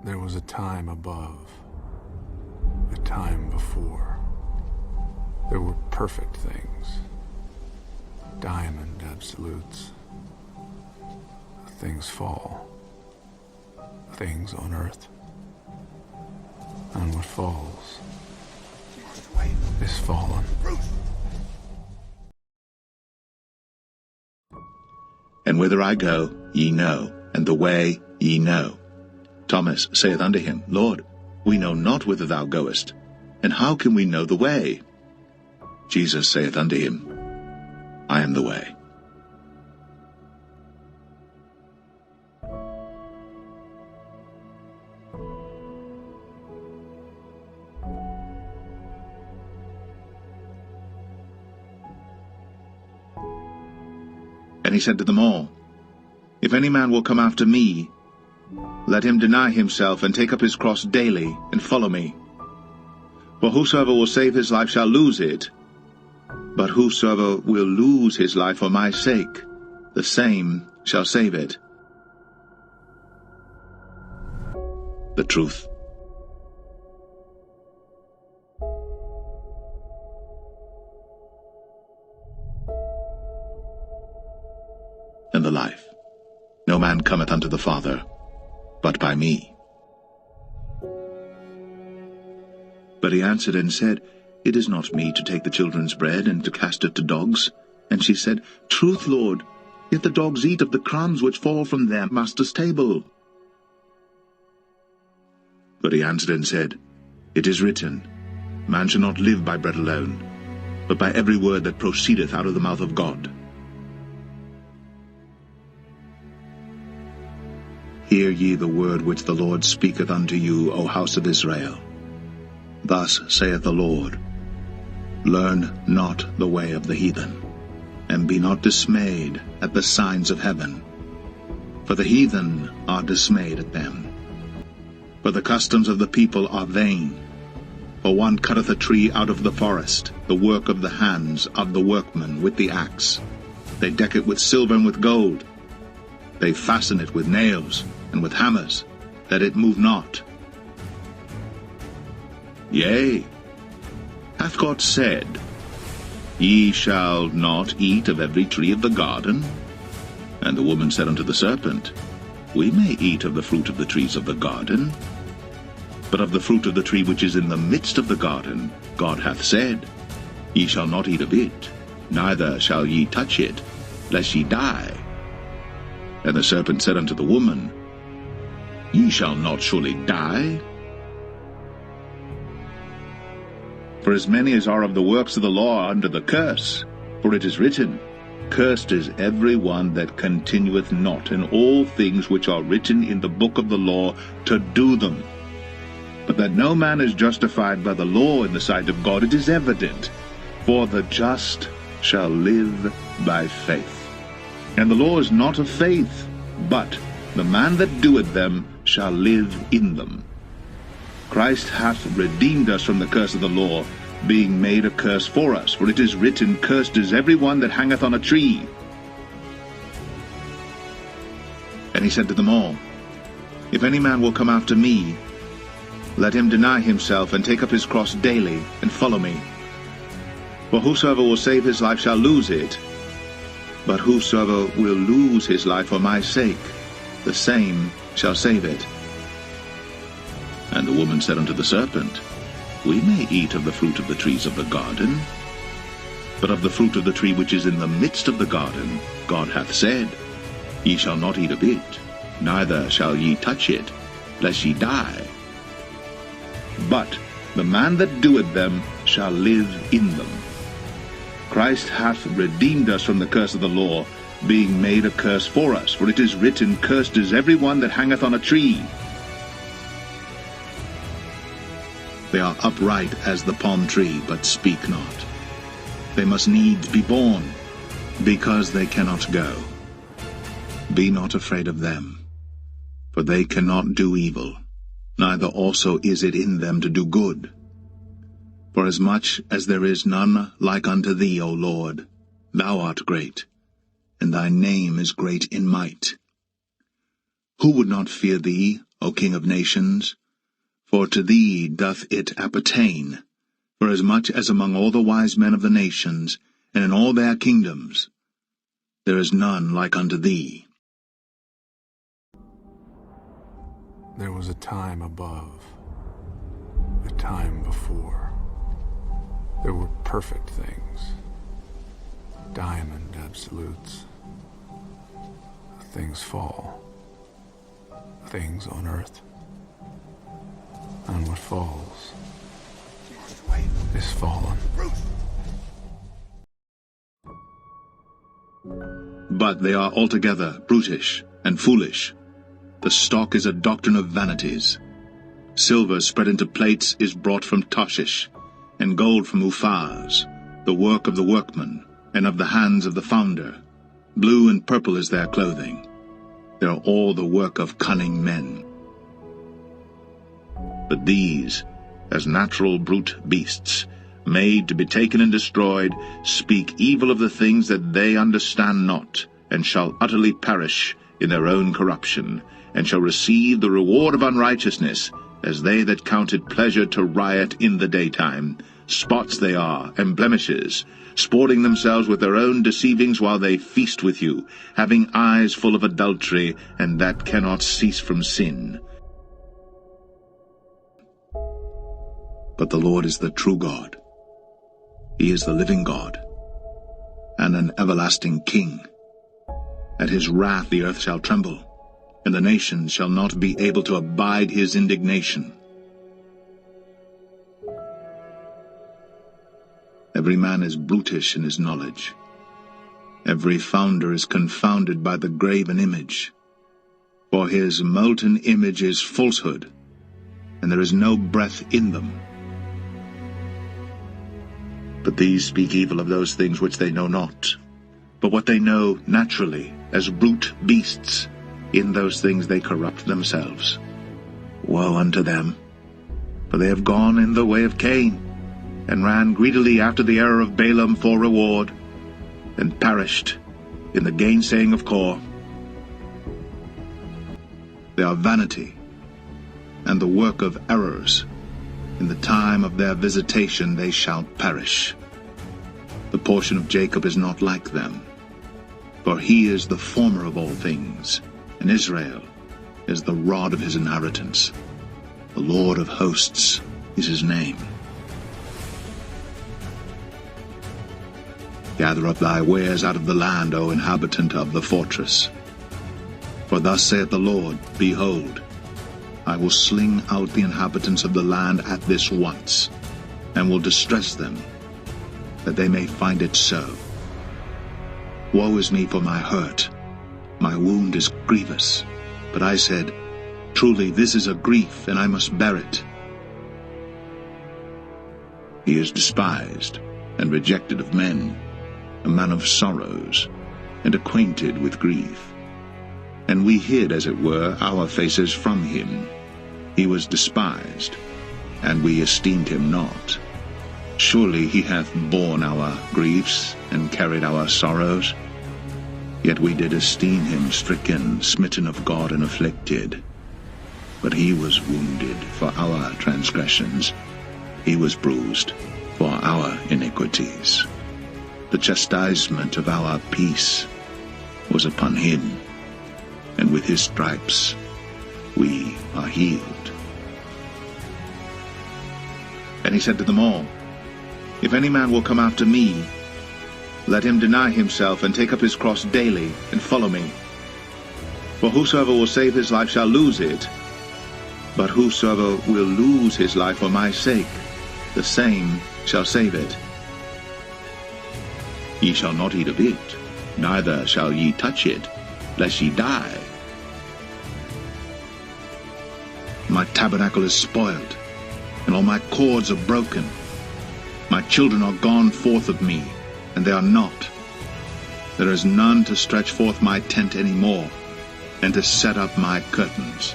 There was a time above, a time before. There were perfect things, diamond absolutes. Things fall, things on earth. And what falls is fallen. And whither I go, ye know, and the way ye know. Thomas saith unto him, Lord, we know not whither thou goest, and how can we know the way? Jesus saith unto him, I am the way. And he said to them all, If any man will come after me, let him deny himself, and take up his cross daily, and follow me. For whosoever will save his life shall lose it, but whosoever will lose his life for my sake, the same shall save it. The truth. And the life. No man cometh unto the Father, but by me. But he answered and said, It is not meet to take the children's bread, and to cast it to dogs. And she said, Truth, Lord, yet the dogs eat of the crumbs which fall from their master's table. But he answered and said, It is written, Man shall not live by bread alone, but by every word that proceedeth out of the mouth of God. Hear ye the word which the Lord speaketh unto you, O house of Israel. Thus saith the Lord, Learn not the way of the heathen, and be not dismayed at the signs of heaven. For the heathen are dismayed at them. For the customs of the people are vain. For one cutteth a tree out of the forest, the work of the hands of the workman with the axe. They deck it with silver and with gold. They fasten it with nails and with hammers, that it move not. Yea, hath God said, Ye shall not eat of every tree of the garden? And the woman said unto the serpent, We may eat of the fruit of the trees of the garden. But of the fruit of the tree which is in the midst of the garden, God hath said, Ye shall not eat of it, neither shall ye touch it, lest ye die. And the serpent said unto the woman, Ye shall not surely die. For as many as are of the works of the law are under the curse. For it is written, Cursed is every one that continueth not in all things which are written in the book of the law, to do them. But that no man is justified by the law in the sight of God, it is evident. For the just shall live by faith. And the law is not of faith, but the man that doeth them shall live in them. Christ hath redeemed us from the curse of the law, being made a curse for us. For it is written, Cursed is every one that hangeth on a tree. And he said to them all, If any man will come after me, let him deny himself, and take up his cross daily, and follow me. For whosoever will save his life shall lose it, but whosoever will lose his life for my sake, the same shall save it. And the woman said unto the serpent, We may eat of the fruit of the trees of the garden. But of the fruit of the tree which is in the midst of the garden, God hath said, Ye shall not eat of it, neither shall ye touch it, lest ye die. But the man that doeth them shall live in them. Christ hath redeemed us from the curse of the law, being made a curse for us. For it is written, Cursed is every one that hangeth on a tree. They are upright as the palm tree, but speak not. They must needs be born, because they cannot go. Be not afraid of them, for they cannot do evil, neither also is it in them to do good. Forasmuch as there is none like unto thee, O Lord, thou art great, and thy name is great in might. Who would not fear thee, O King of nations, for to thee doth it appertain, forasmuch as among all the wise men of the nations, and in all their kingdoms, there is none like unto thee. There was a time above, a time before. There were perfect things, diamond absolutes. Things fall, things on earth. And what falls is fallen. But they are altogether brutish and foolish. The stock is a doctrine of vanities. Silver spread into plates is brought from Tarshish, and gold from Uphaz, the work of the workman, and of the hands of the founder. Blue and purple is their clothing. They are all the work of cunning men. But these, as natural brute beasts, made to be taken and destroyed, speak evil of the things that they understand not, and shall utterly perish in their own corruption, and shall receive the reward of unrighteousness, as they that count it pleasure to riot in the daytime. Spots they are, and blemishes, sporting themselves with their own deceivings while they feast with you, having eyes full of adultery, and that cannot cease from sin. But the Lord is the true God. He is the living God, and an everlasting King. At his wrath the earth shall tremble, and the nations shall not be able to abide his indignation. Every man is brutish in his knowledge. Every founder is confounded by the graven image. For his molten image is falsehood, and there is no breath in them. But these speak evil of those things which they know not. But what they know naturally, as brute beasts, in those things they corrupt themselves. Woe unto them, for they have gone in the way of Cain, and ran greedily after the error of Balaam for reward, and perished in the gainsaying of Kor. They are vanity, and the work of errors. In the time of their visitation they shall perish. The portion of Jacob is not like them, for he is the former of all things, and Israel is the rod of his inheritance. The Lord of hosts is his name. Gather up thy wares out of the land, O inhabitant of the fortress. For thus saith the Lord, Behold, I will sling out the inhabitants of the land at this once, and will distress them, that they may find it so. Woe is me for my hurt, my wound is grievous. But I said, Truly this is a grief, and I must bear it. He is despised and rejected of men, a man of sorrows, and acquainted with grief. And we hid, as it were, our faces from him. He was despised, and we esteemed him not. Surely he hath borne our griefs, and carried our sorrows. Yet we did esteem him stricken, smitten of God, and afflicted. But he was wounded for our transgressions, he was bruised for our iniquities. The chastisement of our peace was upon him, and with his stripes we are healed. And he said to them all, If any man will come after me, let him deny himself, and take up his cross daily, and follow me. For whosoever will save his life shall lose it, but whosoever will lose his life for my sake, the same shall save it. Ye shall not eat of it, neither shall ye touch it, lest ye die. My tabernacle is spoiled, and all my cords are broken. My children are gone forth of me, and they are not. There is none to stretch forth my tent any more, and to set up my curtains.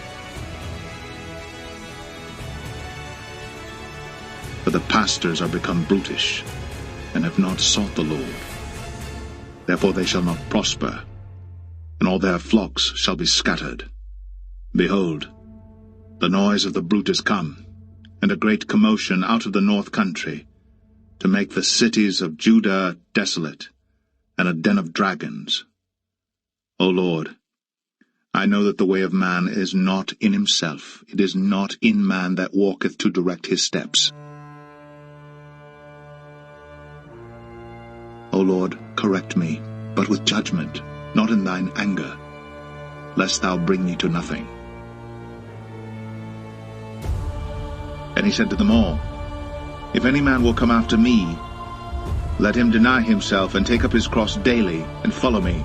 For the pastors are become brutish, and have not sought the Lord. Therefore they shall not prosper, and all their flocks shall be scattered. Behold, The noise of the brute is come, and a great commotion out of the north country, to make the cities of Judah desolate, and a den of dragons. O Lord, I know that the way of man is not in himself. It is not in man that walketh to direct his steps. O Lord, correct me, but with judgment, not in thine anger, lest thou bring me to nothing. And he said to them all, If any man will come after me, let him deny himself, and take up his cross daily, and follow me.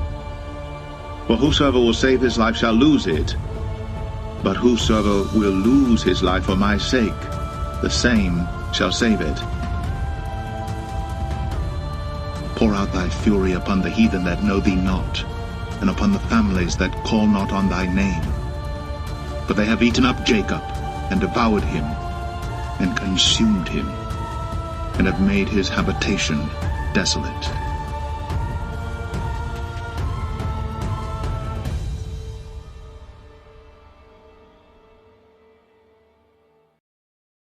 For whosoever will save his life shall lose it, but whosoever will lose his life for my sake, the same shall save it. Pour out thy fury upon the heathen that know thee not, and upon the families that call not on thy name. For they have eaten up Jacob, and devoured him, and consumed him, and have made his habitation desolate.